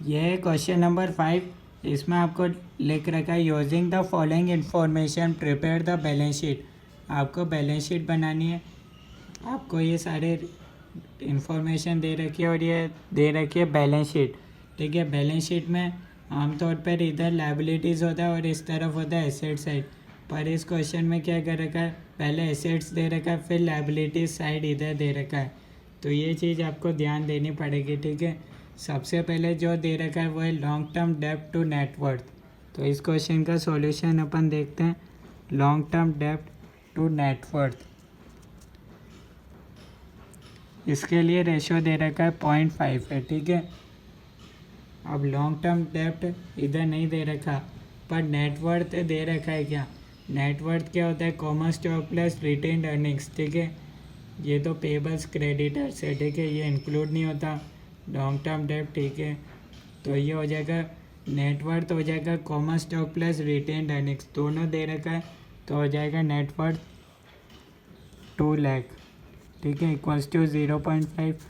ये है question number 5। इसमें आपको लिख रखा है using the following information prepare the balance sheet. आपको बैलेंस शीट बनानी है। आपको ये सारे इंफॉर्मेशन दे रखी है और ये दे रखी है बैलेंस शीट। ठीक है, बैलेंस शीट में आमतौर पर इधर लायबिलिटीज़ होता है और इस तरफ होता है एसेट साइड। पर इस क्वेश्चन में क्या कर रखा है, पहले एसेट्स दे रखा है, फिर लायबिलिटीज साइड इधर दे रखा है। तो ये चीज़ आपको ध्यान देनी पड़ेगी। ठीक है, सबसे पहले जो दे रखा है वो है लॉन्ग टर्म डेब्ट टू नेटवर्थ। तो इस क्वेश्चन का सॉल्यूशन अपन देखते हैं। लॉन्ग टर्म डेब्ट टू नेटवर्थ, इसके लिए रेशियो दे रखा है 0.5 है। ठीक है, अब लॉन्ग टर्म डेब्ट इधर नहीं दे रखा, पर नेटवर्थ दे रखा है। क्या नेटवर्थ क्या होता है? Common stock plus retained earnings. ठीक है, ये तो पेबल्स क्रेडिटर्स है। ठीक है, ये इंक्लूड नहीं होता लॉन्ग टर्म डेब्ट। ठीक है, तो ये हो जाएगा नेटवर्थ हो जाएगा common stock plus retained earnings, दोनों दे रखा है तो हो जाएगा नेटवर्थ 2 लाख। ठीक है, इक्वल्स टू 0.5।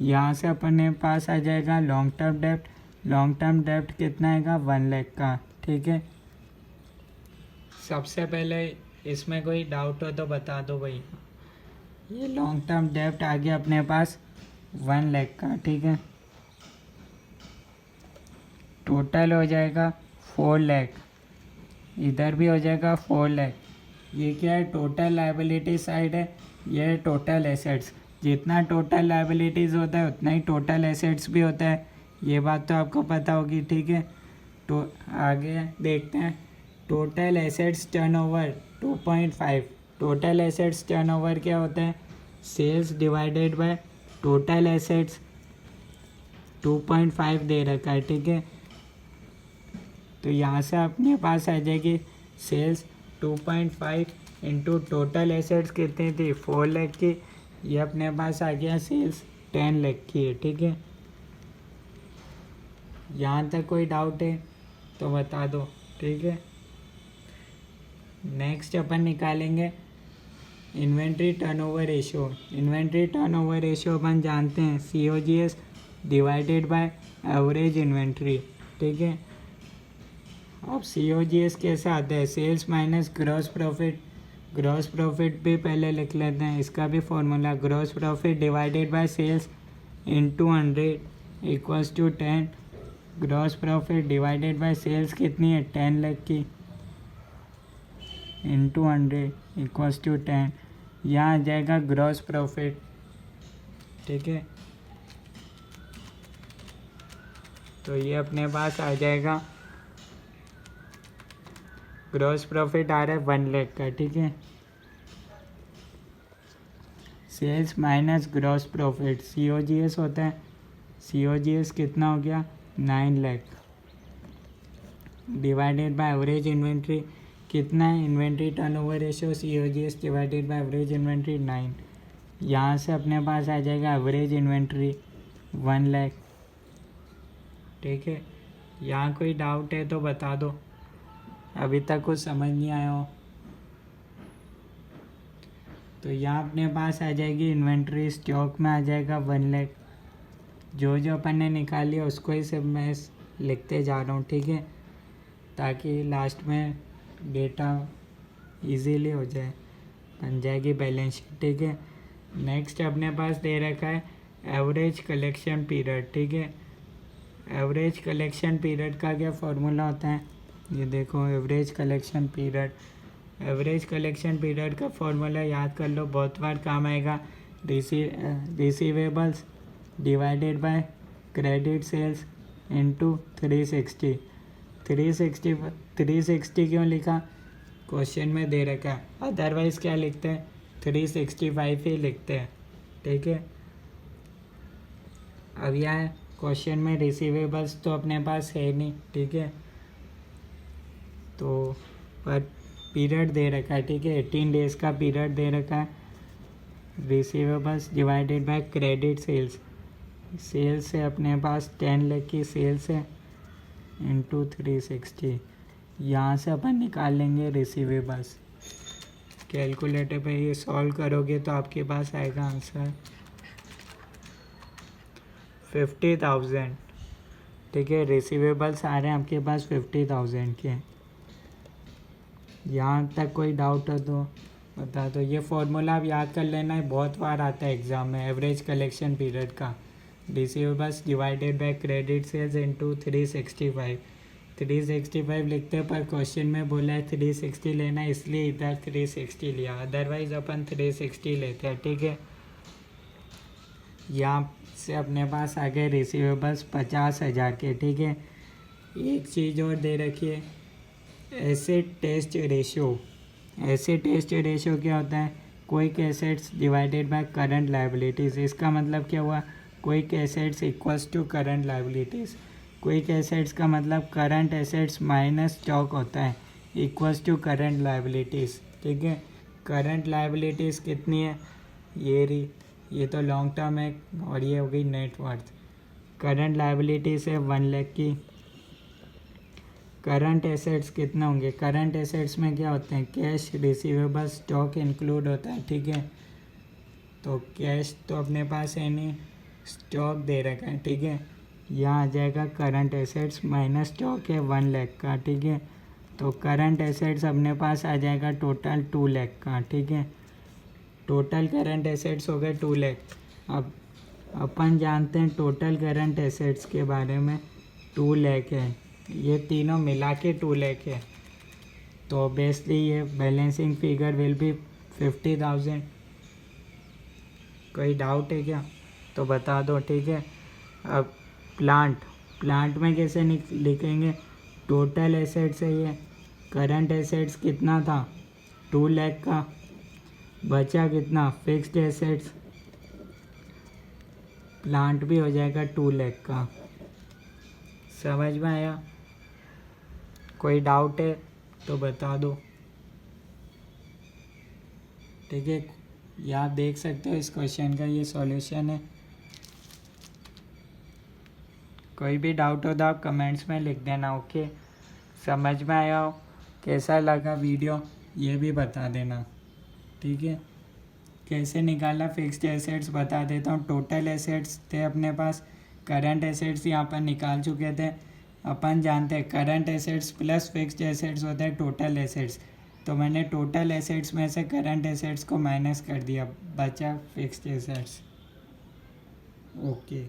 यहाँ से अपने पास आ जाएगा लॉन्ग टर्म डेब्ट। लॉन्ग टर्म डेब्ट कितना आएगा? 1 लाख का। ठीक है, सबसे पहले इसमें कोई डाउट हो तो बता दो भाई। ये लॉन्ग टर्म डेब्ट आ गया अपने पास 1 लाख का। ठीक है, टोटल हो जाएगा 4 लाख, इधर भी हो जाएगा 4 लाख। ये क्या है? टोटल लायबिलिटी साइड है, ये है टोटल एसेट्स। जितना टोटल लायबिलिटीज़ होता है उतना ही टोटल एसेट्स भी होता है, ये बात तो आपको पता होगी। ठीक है, तो आगे देखते हैं। Total assets turnover 2.5। Total assets turnover क्या होता है? Sales divided by total assets. 2.5 दे रखा है। ठीक है, तो यहाँ से अपने पास आ जाएगी सेल्स 2.5 इंटू टोटल एसेट्स कितनी थी? 4 लाख की। ये अपने पास आ गया सेल्स 10 लाख की है। ठीक है, यहाँ तक कोई डाउट है तो बता दो। ठीक है, नेक्स्ट अपन निकालेंगे inventory turnover ratio. Inventory turnover ratio अपन जानते हैं COGS divided by average inventory. ठीक है, अब COGS कैसे आता है? Sales minus gross profit. Gross profit भी पहले लिख लेते हैं, इसका भी formula gross profit divided by sales into 100 equals to 10। Gross profit divided by sales कितनी है? 10 लाख की, इंटू 100 इक्वल्स टू 10। यहाँ आ जाएगा ग्रॉस प्रॉफिट। ठीक है, तो ये अपने पास आ जाएगा ग्रॉस प्रॉफिट आ रहा है 1 लाख का। ठीक है, sales minus gross profit COGS होता है। COGS कितना हो गया? 9 lakh divided by average inventory कितना है? Inventory turnover ratio COGS divided by average inventory 9। यहाँ से अपने पास आ जाएगा एवरेज इन्वेंट्री 1 लाख। ठीक है, यहाँ कोई डाउट है तो बता दो, अभी तक कुछ समझ नहीं आया हो तो। यहाँ अपने पास आ जाएगी इन्वेंट्री, स्टॉक में आ जाएगा 1 लाख। जो जो अपन ने निकाल लिया उसको ही सब मैं लिखते जा रहा हूँ। ठीक है, ताकि लास्ट में डेटा इजीली हो जाए, बन जाएगी बैलेंस शीट। ठीक है, नेक्स्ट अपने पास दे रखा है एवरेज कलेक्शन पीरियड। ठीक है, एवरेज कलेक्शन पीरियड का क्या फॉर्मूला होता है? ये देखो, average collection period. Average collection period का फॉर्मूला याद कर लो, बहुत बार काम आएगा। Receivables divided by credit sales into 360। 360 क्यों लिखा? क्वेश्चन में दे रखा है, अदरवाइज़ क्या लिखते हैं? 365 ही लिखते हैं। ठीक है, अब यहाँ क्वेश्चन में रिसीवेबल्स तो अपने पास है नहीं। ठीक है, तो पर पीरियड दे रखा है। ठीक है, 18 डेज़ का पीरियड दे रखा है। Receivables divided by credit sales. Sales है अपने पास 10 लाख की सेल्स है इंटू 360। यहाँ से अपन निकाल लेंगे रिसीवेबल्स। कैलकुलेटर पे ये सॉल्व करोगे तो आपके पास आएगा आंसर 50,000। ठीक है। रिसीवेबल्स आ रहे हैं आपके पास 50,000 के। यहाँ तक कोई डाउट हो तो बता दो। ये फॉर्मूला आप याद कर लेना है, बहुत बार आता है एग्ज़ाम में, एवरेज कलेक्शन पीरियड का। Receivables divided by credit sales into 365। 365 लिखते हैं, पर क्वेश्चन में बोला है 360 लेना है, इसलिए इधर 360 लिया, अदरवाइज अपन 360 लेते हैं। ठीक है। यहाँ से अपने पास आ गए रिसीवेबल्स 50,000 के। ठीक है। एक चीज़ और दे रखी है, asset test ratio. Asset test ratio क्या होता है? Quick assets divided by current liabilities. इसका मतलब क्या हुआ? Quick assets equals to current liabilities. Quick assets का मतलब करंट एसेट्स माइनस स्टॉक होता है, इक्वल्स टू करंट लायबिलिटीज़। ठीक है। करंट लायबिलिटीज़ कितनी है? ये रही, ये तो लॉन्ग टर्म है, और ये हो गई नेटवर्थ। करंट लायबिलिटीज़ है 1 लाख की। करंट एसेट्स कितना होंगे? करंट एसेट्स में क्या होते हैं? कैश, रिसीवेबल, स्टॉक इंक्लूड होता है। ठीक है। तो कैश तो अपने पास है नहीं, स्टॉक दे रखा है। ठीक है। यहाँ आ जाएगा करंट एसेट्स माइनस स्टॉक है 1 लाख का। ठीक है। तो करंट एसेट्स अपने पास आ जाएगा टोटल 2 लाख का। ठीक है। टोटल करंट एसेट्स हो गए 2 लाख। अब अपन जानते हैं टोटल करंट एसेट्स के बारे में, 2 लाख है, ये तीनों मिला के 2 लाख है। तो ऑब्वियसली ये बैलेंसिंग फिगर विल बी 50,000। कोई डाउट है क्या? तो बता दो। ठीक है। अब प्लांट में कैसे लिखेंगे? टोटल एसेट्स है ये, करंट एसेट्स कितना था? 2 लाख का, बचा कितना? Fixed assets. प्लांट भी हो जाएगा 2 लाख का। समझ में आया? कोई डाउट है तो बता दो। ठीक है। ये आप देख सकते हो इस क्वेश्चन का ये सॉल्यूशन है। कोई भी डाउट हो तो आप कमेंट्स में लिख देना। ओके। समझ में आया हो? कैसा लगा वीडियो ये भी बता देना। ठीक है। कैसे निकालना फिक्स्ड एसेट्स बता देता हूँ। टोटल एसेट्स थे अपने पास, करंट एसेट्स यहाँ पर निकाल चुके थे। अपन जानते हैं current assets plus fixed assets होता है टोटल एसेट्स। तो मैंने टोटल एसेट्स में से करंट एसेट्स को माइनस कर दिया, बचा फिक्स्ड एसेट्स। ओके।